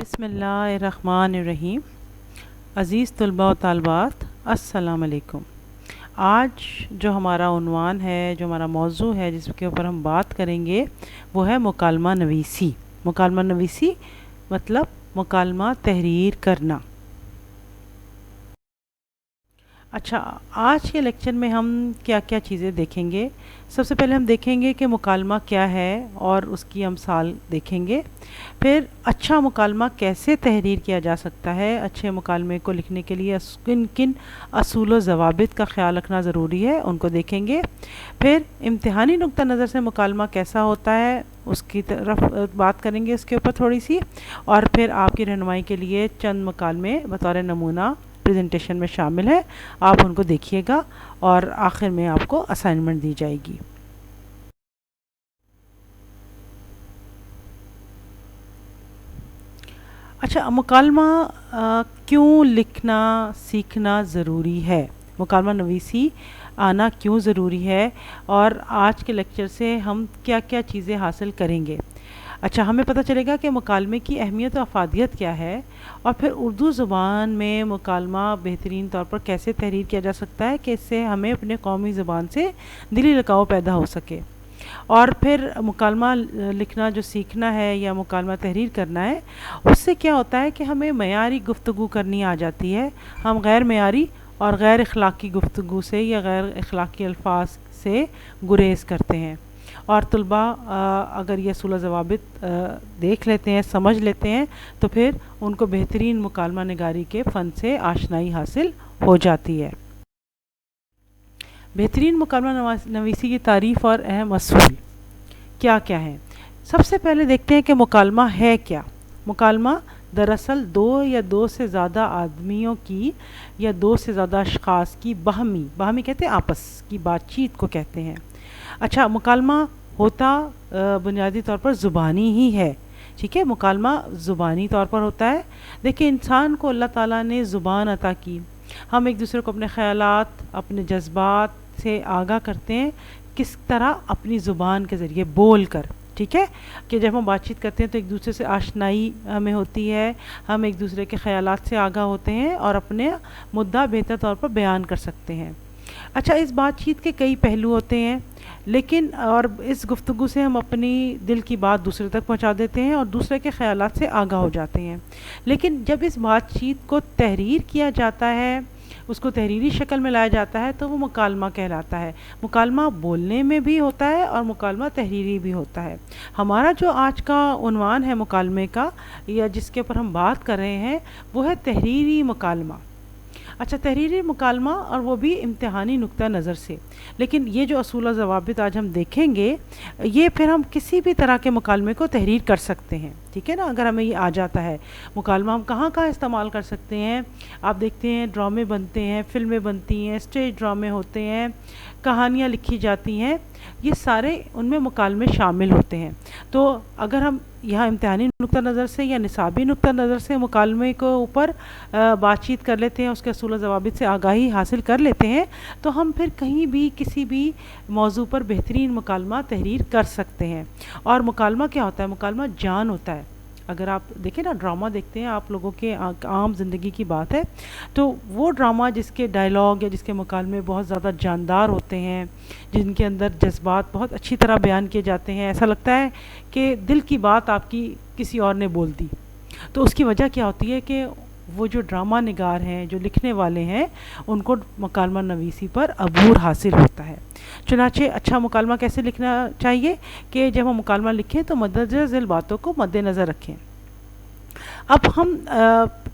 بسم اللہ الرحمن الرحیم۔ عزیز طلباء و طالبات، السلام علیکم۔ آج جو ہمارا عنوان ہے، جو ہمارا موضوع ہے جس کے اوپر ہم بات کریں گے، وہ ہے مکالمہ نویسی۔ مکالمہ نویسی مطلب مکالمہ تحریر کرنا۔ اچھا، آج کے لیکچر میں ہم کیا کیا چیزیں دیکھیں گے؟ سب سے پہلے ہم دیکھیں گے کہ مکالمہ کیا ہے اور اس کی امثال دیکھیں گے۔ پھر اچھا مکالمہ کیسے تحریر کیا جا سکتا ہے، اچھے مکالمے کو لکھنے کے لیے کن کن اصول و ضوابط کا خیال رکھنا ضروری ہے، ان کو دیکھیں گے۔ پھر امتحانی نقطہ نظر سے مکالمہ کیسا ہوتا ہے، اس کی طرف بات کریں گے، اس کے اوپر تھوڑی سی، اور پھر آپ کی رہنمائی کے لیے چند مکالمے بطور نمونہ پریزنٹیشن میں شامل ہے، آپ ان کو دیکھیے گا اور آخر میں آپ کو اسائنمنٹ دی جائے گی۔ اچھا، مکالمہ کیوں لکھنا سیکھنا ضروری ہے، مکالمہ نویسی آنا کیوں ضروری ہے، اور آج کے لیکچر سے ہم کیا کیا چیزیں حاصل کریں گے۔ اچھا، ہمیں پتہ چلے گا کہ مکالمے کی اہمیت و افادیت کیا ہے، اور پھر اردو زبان میں مکالمہ بہترین طور پر کیسے تحریر کیا جا سکتا ہے کہ اس سے ہمیں اپنے قومی زبان سے دلی لگاؤ پیدا ہو سکے۔ اور پھر مکالمہ لکھنا جو سیکھنا ہے یا مکالمہ تحریر کرنا ہے، اس سے کیا ہوتا ہے کہ ہمیں معیاری گفتگو کرنی آ جاتی ہے، ہم غیر معیاری اور غیر اخلاقی گفتگو سے یا غیر اخلاقی الفاظ سے گریز کرتے ہیں۔ اور طلباء اگر یہ اصول و ضوابط دیکھ لیتے ہیں، سمجھ لیتے ہیں، تو پھر ان کو بہترین مکالمہ نگاری کے فن سے آشنائی حاصل ہو جاتی ہے۔ بہترین مکالمہ نویسی کی تعریف اور اہم اصول کیا کیا ہیں؟ سب سے پہلے دیکھتے ہیں کہ مکالمہ ہے کیا۔ مکالمہ دراصل دو یا دو سے زیادہ آدمیوں کی یا دو سے زیادہ اشخاص کی باہمی کہتے ہیں آپس کی بات چیت کو کہتے ہیں۔ اچھا، مکالمہ ہوتا بنیادی طور پر زبانی ہی ہے، ٹھیک ہے، مکالمہ زبانی طور پر ہوتا ہے۔ دیکھیں، انسان کو اللہ تعالیٰ نے زبان عطا کی، ہم ایک دوسرے کو اپنے خیالات، اپنے جذبات سے آگاہ کرتے ہیں، کس طرح؟ اپنی زبان کے ذریعے بول کر، ٹھیک ہے، کہ جب ہم بات چیت کرتے ہیں تو ایک دوسرے سے آشنائی ہمیں ہوتی ہے، ہم ایک دوسرے کے خیالات سے آگاہ ہوتے ہیں اور اپنے مدعا بہتر طور پر بیان کر سکتے ہیں۔ اچھا، اس بات چیت کے کئی پہلو ہوتے ہیں، لیکن اور اس گفتگو سے ہم اپنی دل کی بات دوسرے تک پہنچا دیتے ہیں اور دوسرے کے خیالات سے آگاہ ہو جاتے ہیں۔ لیکن جب اس بات چیت کو تحریر کیا جاتا ہے، اس کو تحریری شکل میں لایا جاتا ہے، تو وہ مکالمہ کہلاتا ہے۔ مکالمہ بولنے میں بھی ہوتا ہے اور مکالمہ تحریری بھی ہوتا ہے۔ ہمارا جو آج کا عنوان ہے مکالمے کا، یا جس کے اوپر ہم بات کر رہے ہیں، وہ ہے تحریری مکالمہ۔ اچھا، تحریری مکالمہ، اور وہ بھی امتحانی نقطہ نظر سے۔ لیکن یہ جو اصول و ضوابط آج ہم دیکھیں گے، یہ پھر ہم کسی بھی طرح کے مکالمے کو تحریر کر سکتے ہیں، ٹھیک ہے نا، اگر ہمیں یہ آ جاتا ہے۔ مکالمہ ہم کہاں کہاں استعمال کر سکتے ہیں؟ آپ دیکھتے ہیں ڈرامے بنتے ہیں، فلمیں بنتی ہیں، اسٹیج ڈرامے ہوتے ہیں، کہانیاں لکھی جاتی ہیں، یہ سارے ان میں مکالمے شامل ہوتے ہیں۔ تو اگر ہم یہاں امتحانی نقطہ نظر سے یا نصابی نقطہ نظر سے مکالمے کو اوپر بات چیت کر لیتے ہیں، اس کے اصول و ضوابط سے آگاہی حاصل کر لیتے ہیں، تو ہم پھر کہیں بھی کسی بھی موضوع پر بہترین مکالمہ تحریر کر سکتے ہیں۔ اور مکالمہ کیا ہوتا ہے؟ مکالمہ جان ہوتا ہے۔ اگر آپ دیکھیں نا، ڈرامہ دیکھتے ہیں آپ لوگوں کے عام زندگی کی بات ہے، تو وہ ڈرامہ جس کے ڈائلاگ یا جس کے مکالمے بہت زیادہ جاندار ہوتے ہیں، جن کے اندر جذبات بہت اچھی طرح بیان کیے جاتے ہیں، ایسا لگتا ہے کہ دل کی بات آپ کی کسی اور نے بول دی، تو اس کی وجہ کیا ہوتی ہے کہ وہ جو ڈرامہ نگار ہیں، جو لکھنے والے ہیں، ان کو مکالمہ نویسی پر عبور حاصل ہوتا ہے۔ چنانچہ اچھا مکالمہ کیسے لکھنا چاہیے کہ جب ہم مکالمہ لکھیں تو مندرجہ ذیل باتوں کو مد نظر رکھیں۔ اب ہم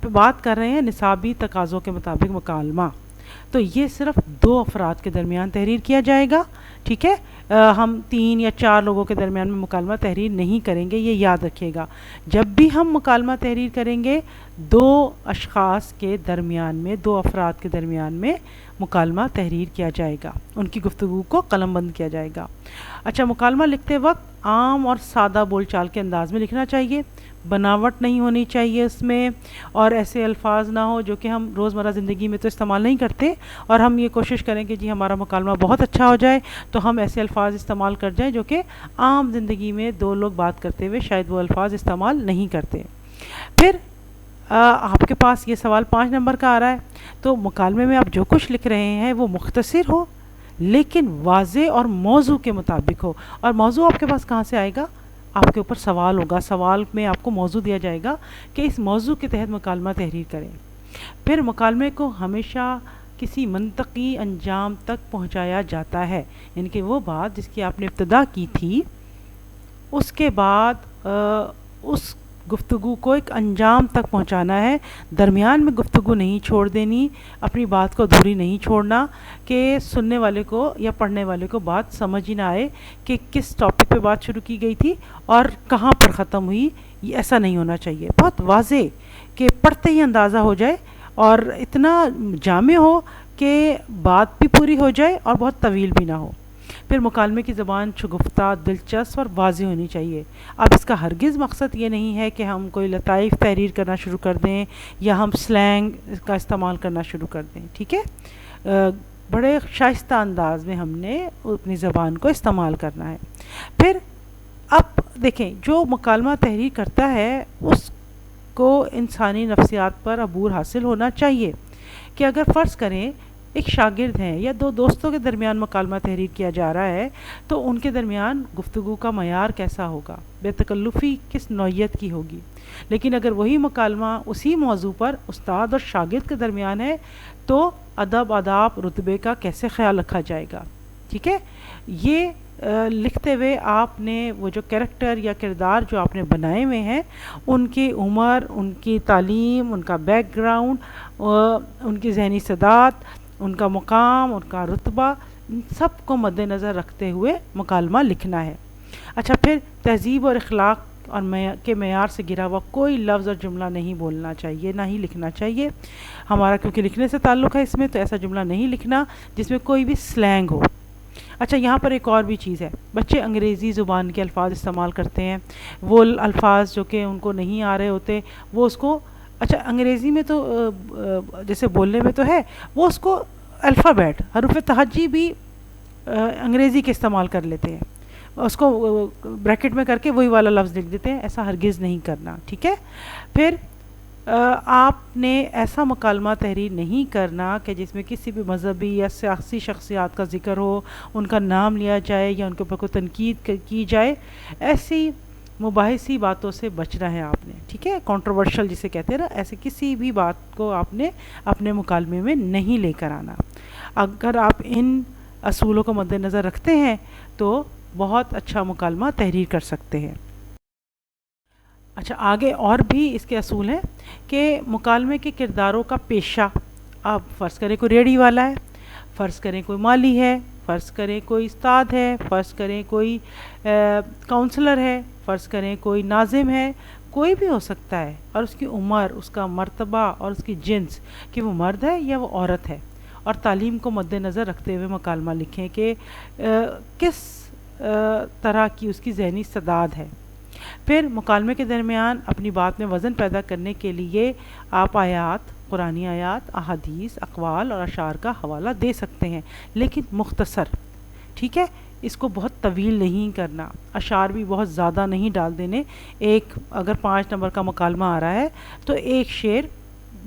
بات کر رہے ہیں نصابی تقاضوں کے مطابق مکالمہ، تو یہ صرف 2 افراد کے درمیان تحریر کیا جائے گا، ٹھیک ہے، ہم 3 یا 4 لوگوں کے درمیان میں مکالمہ تحریر نہیں کریں گے، یہ یاد رکھیے گا۔ جب بھی ہم مکالمہ تحریر کریں گے، 2 اشخاص کے درمیان میں، 2 افراد کے درمیان میں مکالمہ تحریر کیا جائے گا، ان کی گفتگو کو قلم بند کیا جائے گا۔ اچھا، مکالمہ لکھتے وقت عام اور سادہ بول چال کے انداز میں لکھنا چاہیے، بناوٹ نہیں ہونی چاہیے اس میں، اور ایسے الفاظ نہ ہو جو کہ ہم روزمرہ زندگی میں تو استعمال نہیں کرتے، اور ہم یہ کوشش کریں کہ جی ہمارا مکالمہ بہت اچھا ہو جائے تو ہم ایسے الفاظ استعمال کر جائیں جو کہ عام زندگی میں 2 لوگ بات کرتے ہوئے شاید وہ الفاظ استعمال نہیں کرتے۔ پھر آپ کے پاس یہ سوال 5 نمبر کا آ رہا ہے، تو مکالمے میں آپ جو کچھ لکھ رہے ہیں وہ مختصر ہو لیکن واضح اور موضوع کے مطابق ہو. اور موضوع آپ کے پاس کہاں سے آئے گا؟ آپ کے اوپر سوال ہوگا، سوال میں آپ کو موضوع دیا جائے گا کہ اس موضوع کے تحت مکالمہ تحریر کریں. پھر مکالمے کو ہمیشہ کسی منطقی انجام تک پہنچایا جاتا ہے، یعنی کہ وہ بات جس کی آپ نے ابتدا کی تھی اس کے بعد اس گفتگو کو ایک انجام تک پہنچانا ہے. درمیان میں گفتگو نہیں چھوڑ دینی، اپنی بات کو ادھوری نہیں چھوڑنا کہ سننے والے کو یا پڑھنے والے کو بات سمجھ ہی نہ آئے کہ کس ٹاپک پہ بات شروع کی گئی تھی اور کہاں پر ختم ہوئی. یہ ایسا نہیں ہونا چاہیے، بہت واضح کہ پڑھتے ہی اندازہ ہو جائے اور اتنا جامع ہو کہ بات بھی پوری ہو جائے اور بہت طویل بھی نہ ہو. پھر مکالمے کی زبان شگفتہ، دلچسپ اور واضح ہونی چاہیے. اب اس کا ہرگز مقصد یہ نہیں ہے کہ ہم کوئی لطائف تحریر کرنا شروع کر دیں یا ہم سلینگ کا استعمال کرنا شروع کر دیں. ٹھیک ہے، بڑے شائستہ انداز میں ہم نے اپنی زبان کو استعمال کرنا ہے. پھر اب دیکھیں، جو مکالمہ تحریر کرتا ہے اس کو انسانی نفسیات پر عبور حاصل ہونا چاہیے کہ اگر فرض کریں ایک شاگرد ہیں یا دو دوستوں کے درمیان مکالمہ تحریر کیا جا رہا ہے تو ان کے درمیان گفتگو کا معیار کیسا ہوگا، بے تکلفی کس نوعیت کی ہوگی. لیکن اگر وہی مکالمہ اسی موضوع پر استاد اور شاگرد کے درمیان ہے تو ادب، آداب، رتبے کا کیسے خیال رکھا جائے گا. ٹھیک ہے، یہ لکھتے ہوئے آپ نے وہ جو کریکٹر یا کردار جو آپ نے بنائے ہوئے ہیں ان کی عمر، ان کی تعلیم، ان کا بیک گراؤنڈ، ان کی ذہنی استعداد، ان کا مقام، ان کا رتبہ، ان سب کو مد نظر رکھتے ہوئے مکالمہ لکھنا ہے. اچھا، پھر تہذیب اور اخلاق اور کے معیار سے گرا ہوا کوئی لفظ اور جملہ نہیں بولنا چاہیے، نہ ہی لکھنا چاہیے. ہمارا کیونکہ لکھنے سے تعلق ہے اس میں، تو ایسا جملہ نہیں لکھنا جس میں کوئی بھی سلینگ ہو. اچھا، یہاں پر ایک اور بھی چیز ہے، بچے انگریزی زبان کے الفاظ استعمال کرتے ہیں، وہ الفاظ جو کہ ان کو نہیں آ رہے ہوتے وہ اس کو، اچھا انگریزی میں تو جیسے بولنے میں تو ہے، وہ اس کو الفابیٹ، حروف تہجی بھی انگریزی کے استعمال کر لیتے ہیں، اس کو بریکٹ میں کر کے وہی والا لفظ لکھ دیتے ہیں. ایسا ہرگز نہیں کرنا. ٹھیک ہے، پھر آپ نے ایسا مکالمہ تحریر نہیں کرنا کہ جس میں کسی بھی مذہبی یا سیاسی شخصیات کا ذکر ہو، ان کا نام لیا جائے یا ان کے اوپر کوئی تنقید کی جائے. ایسی مباحثی باتوں سے بچنا ہے آپ نے. ٹھیک ہے، کنٹروورشل جسے کہتے ہیں نا، ایسے کسی بھی بات کو آپ نے اپنے مکالمے میں نہیں لے کر آنا. اگر آپ ان اصولوں کو مد نظر رکھتے ہیں تو بہت اچھا مکالمہ تحریر کر سکتے ہیں. اچھا، آگے اور بھی اس کے اصول ہیں کہ مکالمے کے کرداروں کا پیشہ. آپ فرض کریں کوئی ریڑھی والا ہے، فرض کریں کوئی مالی ہے، فرض کریں کوئی استاد ہے، فرض کریں کوئی کاؤنسلر ہے، فرض کریں کوئی ناظم ہے، کوئی بھی ہو سکتا ہے. اور اس کی عمر، اس کا مرتبہ اور اس کی جنس، کہ وہ مرد ہے یا وہ عورت ہے، اور تعلیم کو مد نظر رکھتے ہوئے مکالمہ لکھیں کہ کس طرح کی اس کی ذہنی استعداد ہے. پھر مکالمے کے درمیان اپنی بات میں وزن پیدا کرنے کے لیے آپ آیات، قرآنی آیات، احادیث، اقوال اور اشعار کا حوالہ دے سکتے ہیں، لیکن مختصر. ٹھیک ہے، اس کو بہت طویل نہیں کرنا، اشعار بھی بہت زیادہ نہیں ڈال دینے. اگر 5 نمبر کا مکالمہ آ رہا ہے تو ایک شعر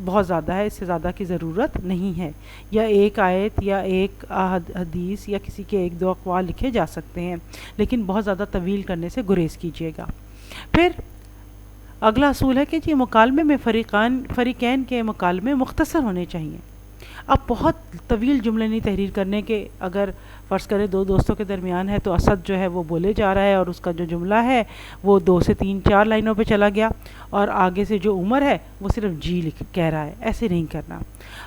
بہت زیادہ ہے، اس سے زیادہ کی ضرورت نہیں ہے، یا ایک آیت یا ایک حدیث یا کسی کے 1-2 اقوال لکھے جا سکتے ہیں، لیکن بہت زیادہ طویل کرنے سے گریز کیجیے گا. پھر اگلا اصول ہے کہ جی مکالمے میں فریقین کے مکالمے مختصر ہونے چاہیے. اب بہت طویل جملے نہیں تحریر کرنے کے. اگر فرض کرے 2 دوستوں کے درمیان ہے تو اسد جو ہے وہ بولے جا رہا ہے اور اس کا جو جملہ ہے وہ 2 سے 3-4 لائنوں پہ چلا گیا، اور آگے سے جو عمر ہے وہ صرف جی کہہ رہا ہے. ایسے نہیں کرنا.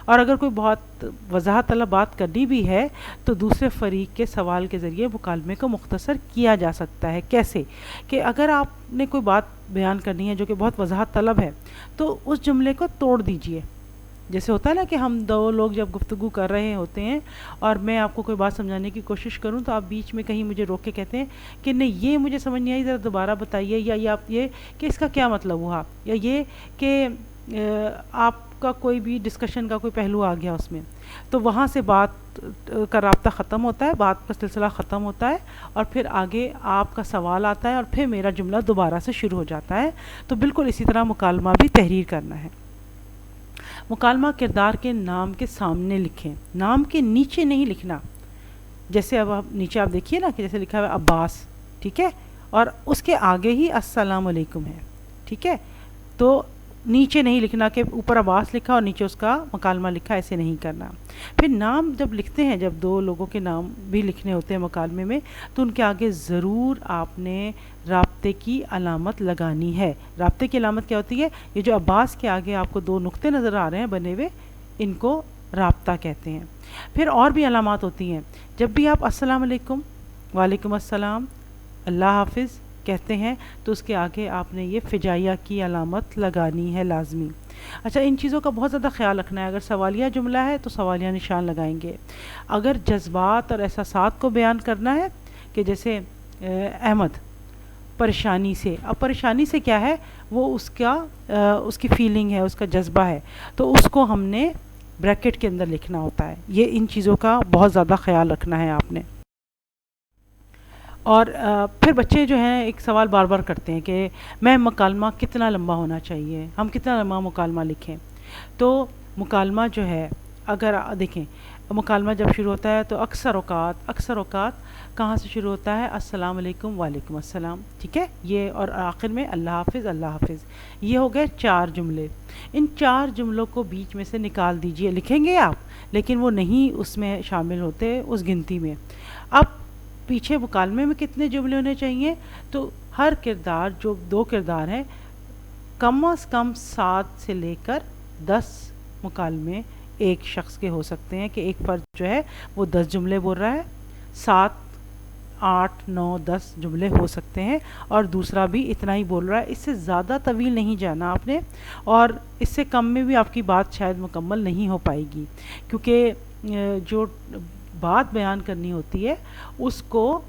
اور اگر کوئی بہت وضاحت طلب بات کرنی بھی ہے تو دوسرے فریق کے سوال کے ذریعے مکالمے کو مختصر کیا جا سکتا ہے. کیسے کہ اگر آپ نے کوئی بات بیان کرنی ہے جو کہ بہت وضاحت طلب ہے تو اس جملے کو توڑ دیجئے. جیسے ہوتا ہے نا کہ ہم 2 لوگ جب گفتگو کر رہے ہوتے ہیں اور میں آپ کو کوئی بات سمجھانے کی کوشش کروں تو آپ بیچ میں کہیں مجھے روک کے کہتے ہیں کہ نہیں یہ مجھے سمجھ نہیں آئی، ذرا دوبارہ بتائیے، یا آپ یہ کہ اس کا کیا مطلب ہوا، یا یہ کہ آپ کا کوئی بھی ڈسکشن کا کوئی پہلو آ گیا اس میں، تو وہاں سے بات کا رابطہ ختم ہوتا ہے، بات کا سلسلہ ختم ہوتا ہے، اور پھر آگے آپ کا سوال آتا ہے اور پھر میرا جملہ دوبارہ سے شروع ہو جاتا ہے۔ تو بالکل اسی طرح مکالمہ بھی تحریر کرنا ہے۔ مکالمہ کردار کے نام کے سامنے لکھیں، نام کے نیچے نہیں لکھنا۔ جیسے اب آپ نیچے آپ دیکھیے نا کہ جیسے لکھا ہوا ہے عباس، ٹھیک ہے، اور اس کے آگے ہی السلام علیکم ہے، ٹھیک ہے، تو نیچے نہیں لکھنا کہ اوپر عباس لکھا اور نیچے اس کا مکالمہ لکھا، ایسے نہیں کرنا۔ پھر نام جب لکھتے ہیں، جب دو لوگوں کے نام بھی لکھنے ہوتے ہیں مکالمے میں، تو ان کے آگے ضرور آپ نے رابطے کی علامت لگانی ہے۔ رابطے کی علامت کیا ہوتی ہے؟ یہ جو عباس کے آگے آپ کو دو نقطے نظر آ رہے ہیں بنے ہوئے، ان کو رابطہ کہتے ہیں۔ پھر اور بھی علامات ہوتی ہیں، جب بھی آپ السلام علیکم، وعلیکم السلام، اللہ حافظ کہتے ہیں، تو اس کے آگے آپ نے یہ فجائیہ کی علامت لگانی ہے لازمی۔ اچھا، ان چیزوں کا بہت زیادہ خیال رکھنا ہے۔ اگر سوالیہ جملہ ہے تو سوالیہ نشان لگائیں گے۔ اگر جذبات اور احساسات کو بیان کرنا ہے، کہ جیسے احمد پریشانی سے، اب پریشانی سے کیا ہے، وہ اس کی فیلنگ ہے، اس کا جذبہ ہے، تو اس کو ہم نے بریکٹ کے اندر لکھنا ہوتا ہے۔ یہ ان چیزوں کا بہت زیادہ خیال رکھنا ہے آپ نے۔ اور پھر بچے جو ہیں ایک سوال بار بار کرتے ہیں کہ میں مکالمہ کتنا لمبا ہونا چاہیے، ہم کتنا لمبا مکالمہ لکھیں؟ تو مکالمہ جو ہے، اگر دیکھیں مکالمہ جب شروع ہوتا ہے تو اکثر اوقات کہاں سے شروع ہوتا ہے؟ السلام علیکم، وعلیکم السلام، ٹھیک ہے، یہ، اور آخر میں اللہ حافظ، اللہ حافظ۔ یہ ہو گئے 4 جملے۔ ان 4 جملوں کو بیچ میں سے نکال دیجئے، لکھیں گے آپ لیکن وہ نہیں اس میں شامل ہوتے اس گنتی میں۔ اب پیچھے مکالمے میں کتنے جملے ہونے چاہیے؟ تو ہر کردار، جو 2 کردار ہیں، کم از کم 7 سے لے کر 10 مکالمے ایک شخص کے ہو سکتے ہیں، کہ ایک فرد جو ہے وہ 10 جملے بول رہا ہے، 7 8 9 10 جملے ہو سکتے ہیں، اور دوسرا بھی اتنا ہی بول رہا ہے۔ اس سے زیادہ طویل نہیں جانا آپ نے، اور اس سے کم میں بھی آپ کی بات شاید مکمل نہیں ہو پائے گی، کیونکہ جو بات بیان کرنی ہوتی ہے اس کو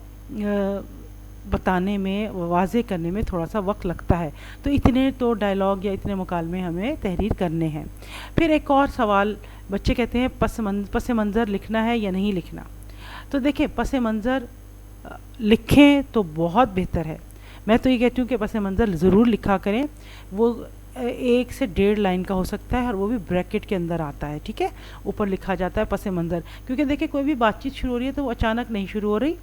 بتانے میں، واضح کرنے میں تھوڑا سا وقت لگتا ہے، تو اتنے تو ڈائلاگ یا اتنے مکالمے ہمیں تحریر کرنے ہیں۔ پھر ایک اور سوال، بچے کہتے ہیں پس منظر لکھنا ہے یا نہیں لکھنا؟ تو دیکھیں، پس منظر لکھیں تو بہت بہتر ہے۔ میں تو یہ کہتی ہوں کہ پس منظر ضرور لکھا کریں۔ وہ 1 سے 1.5 لائن کا ہو سکتا ہے، اور وہ بھی بریکٹ کے اندر آتا ہے، ٹھیک ہے، اوپر لکھا جاتا ہے پس منظر، کیونکہ دیکھیں کوئی بھی بات چیت شروع ہو رہی ہے تو وہ اچانک نہیں شروع ہو رہی،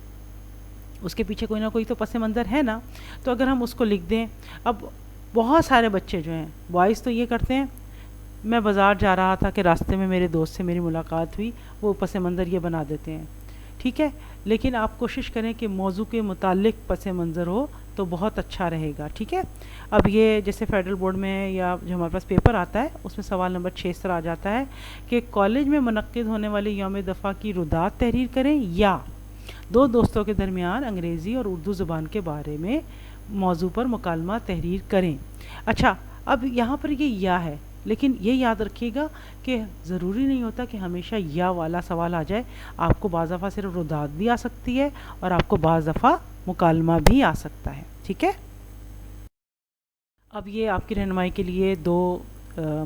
اس کے پیچھے کوئی نہ کوئی تو پس منظر ہے نا۔ تو اگر ہم اس کو لکھ دیں، اب بہت سارے بچے جو ہیں بوائز تو یہ کرتے ہیں، میں بازار جا رہا تھا کہ راستے میں میرے دوست سے میری ملاقات ہوئی، وہ پس منظر یہ بنا دیتے ہیں، ٹھیک ہے، لیکن آپ کوشش کریں کہ موضوع کے متعلق پس منظر ہو تو بہت اچھا رہے گا، ٹھیک ہے۔ اب یہ جیسے فیڈرل بورڈ میں یا جو ہمارے پاس پیپر آتا ہے اس میں سوال نمبر 6 اس طرح آ جاتا ہے کہ کالج میں منعقد ہونے والے یوم دفاع کی رودات تحریر کریں، یا 2 دوستوں کے درمیان انگریزی اور اردو زبان کے بارے میں موضوع پر مکالمہ تحریر کریں۔ اچھا، اب یہاں پر یہ یا ہے، لیکن یہ یاد رکھیے گا کہ ضروری نہیں ہوتا کہ ہمیشہ یا والا سوال آ جائے، آپ کو بعض دفعہ صرف رودات بھی آ سکتی ہے، اور آپ کو بعض دفعہ مکالمہ بھی آ سکتا ہے، ٹھیک ہے۔ اب یہ آپ کی رہنمائی کے لیے 2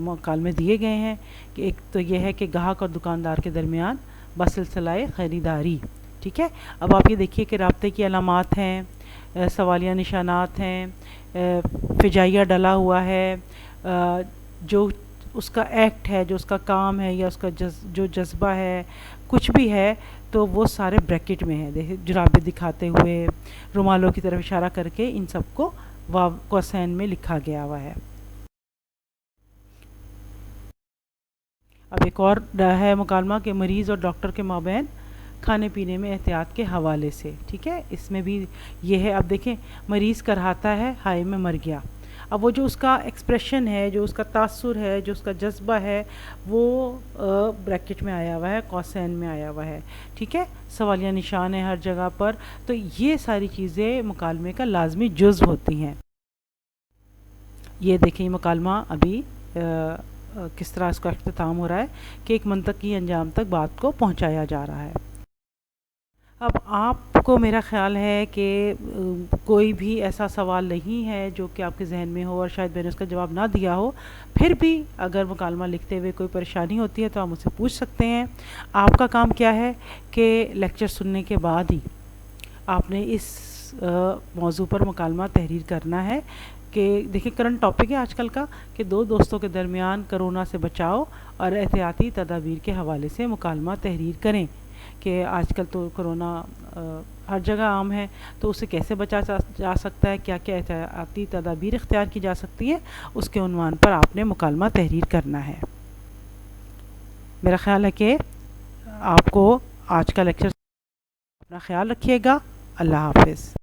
مکالمے دیے گئے ہیں، کہ ایک تو یہ ہے کہ گاہک اور دکاندار کے درمیان بسلسلہ خریداری، ٹھیک ہے۔ اب آپ یہ دیکھیے کہ رابطے کی علامات ہیں، سوالیہ نشانات ہیں، فجائیہ ڈلا ہوا ہے، جو اس کا ایکٹ ہے، جو اس کا کام ہے، یا اس کا جو جذبہ ہے، کچھ بھی ہے تو وہ سارے بریکٹ میں ہیں۔ دیکھیں، جرابیں دکھاتے ہوئے، رومالوں کی طرف اشارہ کر کے ان سب کو واو کوسین میں لکھا گیا ہوا ہے۔ اب ایک اور ہے مکالمہ کہ مریض اور ڈاکٹر کے مابین کھانے پینے میں احتیاط کے حوالے سے، ٹھیک ہے، اس میں بھی یہ ہے۔ اب دیکھیں، مریض کرہاتا ہے، ہائے میں مر گیا۔ اب وہ جو اس کا ایکسپریشن ہے، جو اس کا تاثر ہے، جو اس کا جذبہ ہے، وہ بریکٹ میں آیا ہوا ہے، کوسین میں آیا ہوا ہے، ٹھیک ہے، سوالیہ نشان ہے ہر جگہ پر۔ تو یہ ساری چیزیں مکالمے کا لازمی جزو ہوتی ہیں۔ یہ دیکھیں، مکالمہ ابھی کس طرح اس کا اختتام ہو رہا ہے کہ ایک منطقی انجام تک بات کو پہنچایا جا رہا ہے۔ اب آپ کو میرا خیال ہے کہ کوئی بھی ایسا سوال نہیں ہے جو کہ آپ کے ذہن میں ہو اور شاید میں نے اس کا جواب نہ دیا ہو، پھر بھی اگر مکالمہ لکھتے ہوئے کوئی پریشانی ہوتی ہے تو آپ مجھ سے پوچھ سکتے ہیں۔ آپ کا کام کیا ہے کہ لیکچر سننے کے بعد ہی آپ نے اس موضوع پر مکالمہ تحریر کرنا ہے کہ دیکھیں کرنٹ ٹاپک ہے آج کل کا کہ دو دوستوں کے درمیان کرونا سے بچاؤ اور احتیاطی تدابیر کے حوالے سے مکالمہ تحریر کریں، کہ آج کل تو کرونا ہر جگہ عام ہے، تو اسے کیسے بچا جا سکتا ہے، کیا کیا احتیاطی تدابیر اختیار کی جا سکتی ہے، اس کے عنوان پر آپ نے مکالمہ تحریر کرنا ہے۔ میرا خیال ہے کہ آپ کو آج کا لیکچر، اپنا خیال رکھیے گا۔ اللہ حافظ۔